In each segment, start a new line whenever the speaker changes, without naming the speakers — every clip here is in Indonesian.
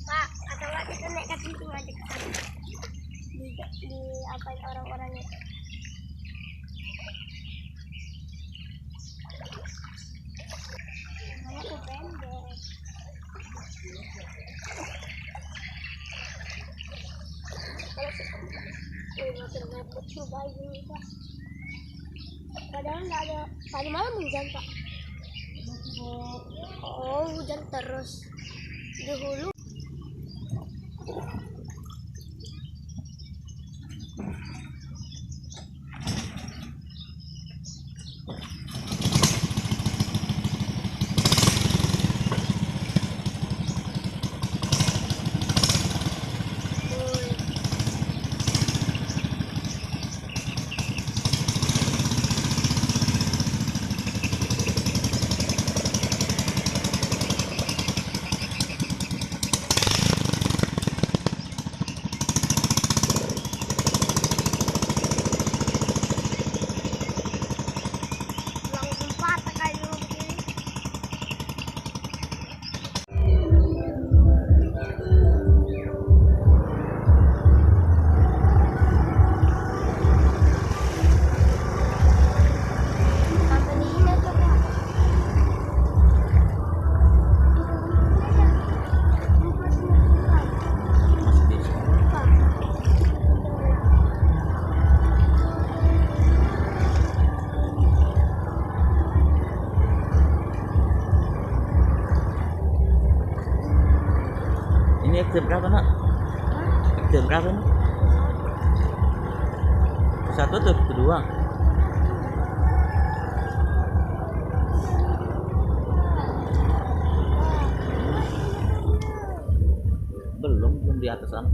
Pak, atau nggak kita naik ke situ aja ke sana. Di apain orang-orangnya. Namanya tuh pendek. Kalau bayi Pak. Padahal nggak ada. Tadi malam hujan Pak. Oh, hujan terus di hulu.
Jam berapa nak? Jam berapa nih? Satu atau kedua? Belum di atas sana.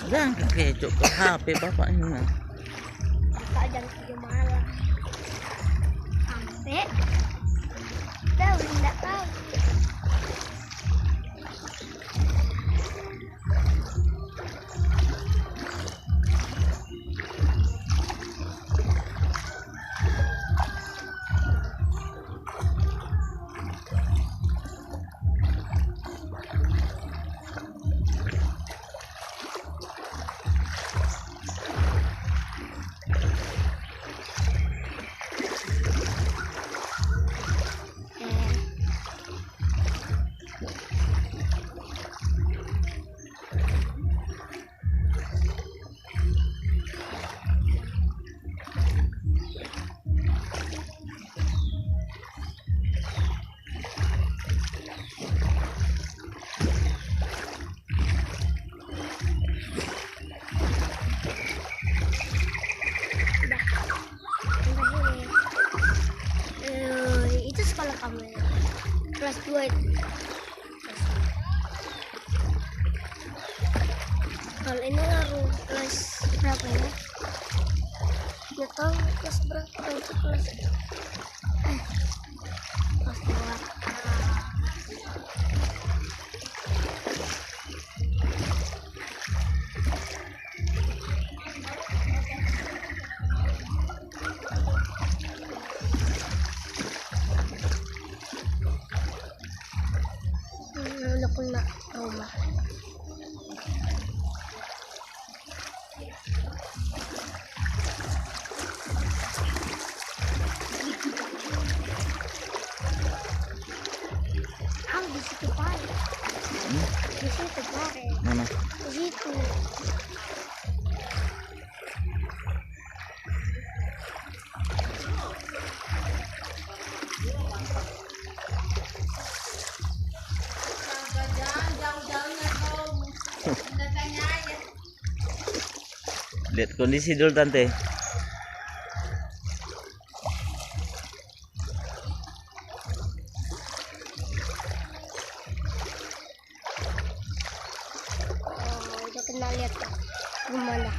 Jangan kecok ke HP bapak ini nah.
Bapak jam 3 malam. Sampai tahu enggak tahu. Itu sekolah kamu ya? Kelas 2 itu. Kalau ini baru kelas berapa ya? Nggak tahu kelas berapa itu kelas 2. Aku nggak tahu mah. Di situ Pak. Di situ Pak.
Mana?
Di situ.
Lihat kondisi dulu tante.
Oh, udah kena lihat Kak. Gimana?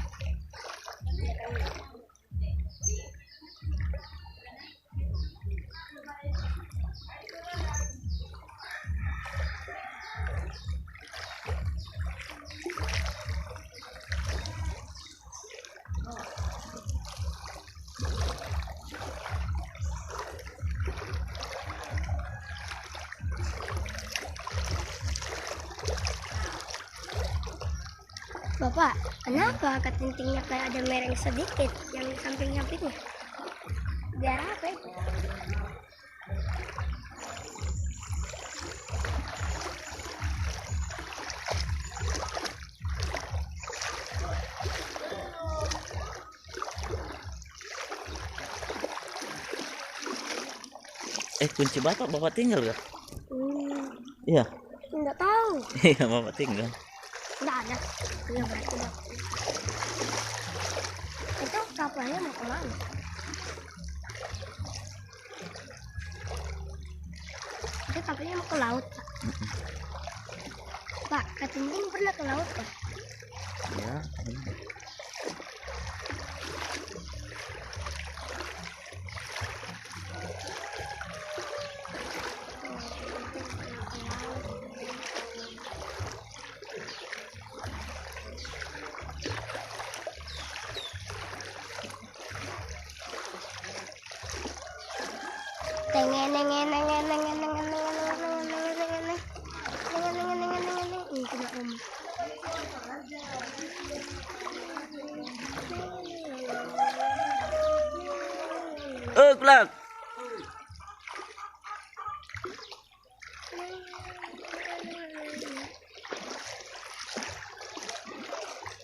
Bapak, kenapa ketintingnya kayak ada mereng sedikit yang samping-sampingnya? Biar apa itu?
Kunci bapak tinggal gak?
Hmm,
Iya.
nggak tahu.
Iya, bapak tinggal.
Nggak ada. Iya berarti udah. Itu kapalnya mau kemana? Itu kapalnya mau ke laut, Pak. Pak, ketinting pernah ke laut, Pak?
Ya. Kelak.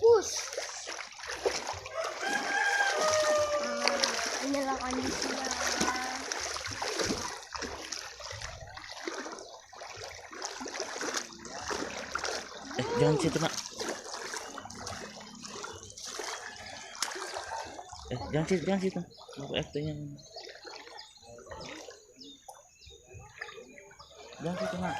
Push. Inilah kondisinya.
Jangan situ nak. Jangan situ. Bapak FT-nya. Jangan situ nak.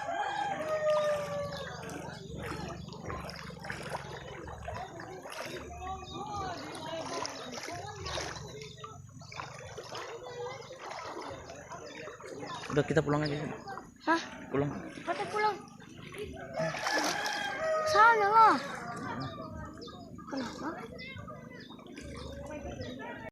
Udah kita pulang aja.
Hah?
Pulang.
Kata pulang. Sana lah. Kenapa?